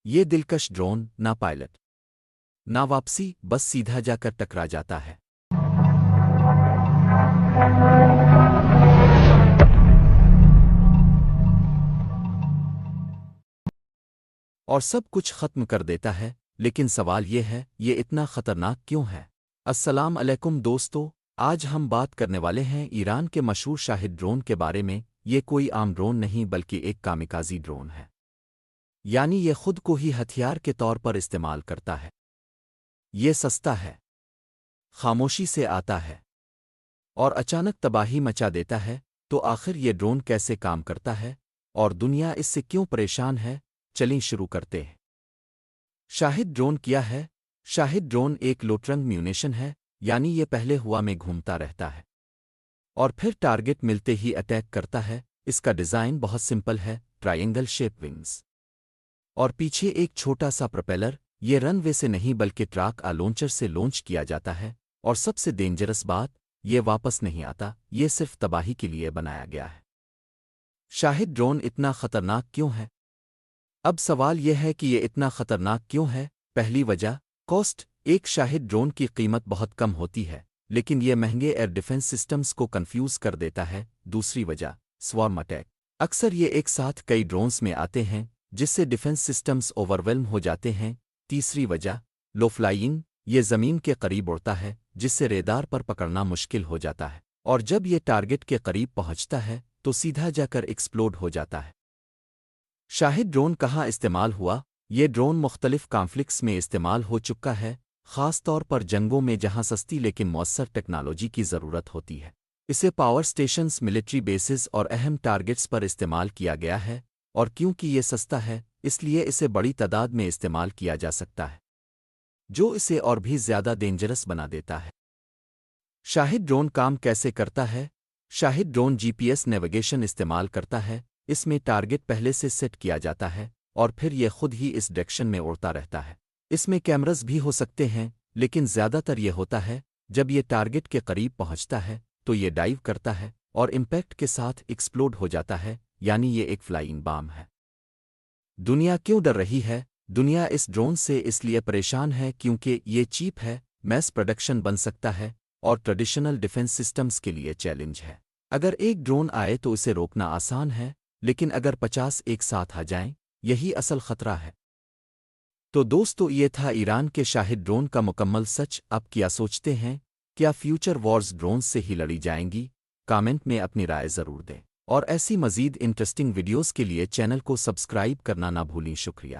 یہ دلکش ڈرون نہ پائلٹ نہ واپسی، بس سیدھا جا کر ٹکرا جاتا ہے اور سب کچھ ختم کر دیتا ہے۔ لیکن سوال یہ ہے، یہ اتنا خطرناک کیوں ہے؟ السلام علیکم دوستو، آج ہم بات کرنے والے ہیں ایران کے مشہور شاہد ڈرون کے بارے میں۔ یہ کوئی عام ڈرون نہیں بلکہ ایک کامیکازی ڈرون ہے، یعنی یہ خود کو ہی ہتھیار کے طور پر استعمال کرتا ہے۔ یہ سستا ہے، خاموشی سے آتا ہے اور اچانک تباہی مچا دیتا ہے۔ تو آخر یہ ڈرون کیسے کام کرتا ہے اور دنیا اس سے کیوں پریشان ہے؟ چلیں شروع کرتے ہیں۔ شاہد ڈرون کیا ہے؟ شاہد ڈرون ایک لوٹرنگ میونیشن ہے، یعنی یہ پہلے ہوا میں گھومتا رہتا ہے اور پھر ٹارگٹ ملتے ہی اٹیک کرتا ہے۔ اس کا ڈیزائن بہت سمپل ہے، ٹرائنگل شیپ ونگز اور پیچھے ایک چھوٹا سا پروپیلر۔ یہ رن وے سے نہیں بلکہ ٹراک لانچر سے لانچ کیا جاتا ہے، اور سب سے ڈینجرس بات، یہ واپس نہیں آتا، یہ صرف تباہی کے لیے بنایا گیا ہے۔ شاہد ڈرون اتنا خطرناک کیوں ہے؟ اب سوال یہ ہے کہ یہ اتنا خطرناک کیوں ہے؟ پہلی وجہ، کاسٹ۔ ایک شاہد ڈرون کی قیمت بہت کم ہوتی ہے، لیکن یہ مہنگے ایئر ڈیفنس سسٹمز کو کنفیوز کر دیتا ہے۔ دوسری وجہ، سوارم اٹیک۔ اکثر یہ ایک ساتھ کئی ڈرونز میں آتے ہیں، جس سے ڈیفنس سسٹمز اوورwhelm ہو جاتے ہیں۔ تیسری وجہ، لو فلائنگ۔ یہ زمین کے قریب اڑتا ہے، جس سے ریڈار پر پکڑنا مشکل ہو جاتا ہے، اور جب یہ ٹارگٹ کے قریب پہنچتا ہے تو سیدھا جا کر ایکسپلوڈ ہو جاتا ہے۔ شاہد ڈرون کہاں استعمال ہوا؟ یہ ڈرون مختلف کانفلکٹس میں استعمال ہو چکا ہے، خاص طور پر جنگوں میں جہاں سستی لیکن مؤثر ٹیکنالوجی کی ضرورت ہوتی ہے۔ اسے پاور سٹیشنز، ملٹری بیسز اور اہم ٹارگٹس پر استعمال کیا گیا ہے، اور کیونکہ یہ سستا ہے، اس لیے اسے بڑی تعداد میں استعمال کیا جا سکتا ہے، جو اسے اور بھی زیادہ ڈینجرس بنا دیتا ہے۔ شاہد ڈرون کام کیسے کرتا ہے؟ شاہد ڈرون جی پی ایس نیویگیشن استعمال کرتا ہے۔ اس میں ٹارگٹ پہلے سے سیٹ کیا جاتا ہے اور پھر یہ خود ہی اس ڈائریکشن میں اڑتا رہتا ہے۔ اس میں کیمراز بھی ہو سکتے ہیں، لیکن زیادہ تر یہ ہوتا ہے جب یہ ٹارگٹ کے قریب پہنچتا ہے تو یہ ڈائیو کرتا ہے اور امپیکٹ کے ساتھ ایکسپلوڈ ہو جاتا ہے، یعنی یہ ایک فلائنگ بام ہے۔ دنیا کیوں ڈر رہی ہے؟ دنیا اس ڈرون سے اس لیے پریشان ہے کیونکہ یہ چیپ ہے، میس پروڈکشن بن سکتا ہے، اور ٹریڈیشنل ڈیفنس سسٹمز کے لیے چیلنج ہے۔ اگر ایک ڈرون آئے تو اسے روکنا آسان ہے، لیکن اگر 50 ایک ساتھ آ جائیں، یہی اصل خطرہ ہے۔ تو دوستو، یہ تھا ایران کے شاہد ڈرون کا مکمل سچ۔ آپ کیا سوچتے ہیں؟ کیا فیوچر وارز ڈرونز سے ہی لڑی جائیں گی؟ کامنٹ میں اپنی رائے ضرور دیں، اور ایسی مزید انٹرسٹنگ ویڈیوز کے لیے چینل کو سبسکرائب کرنا نہ بھولیں۔ شکریہ۔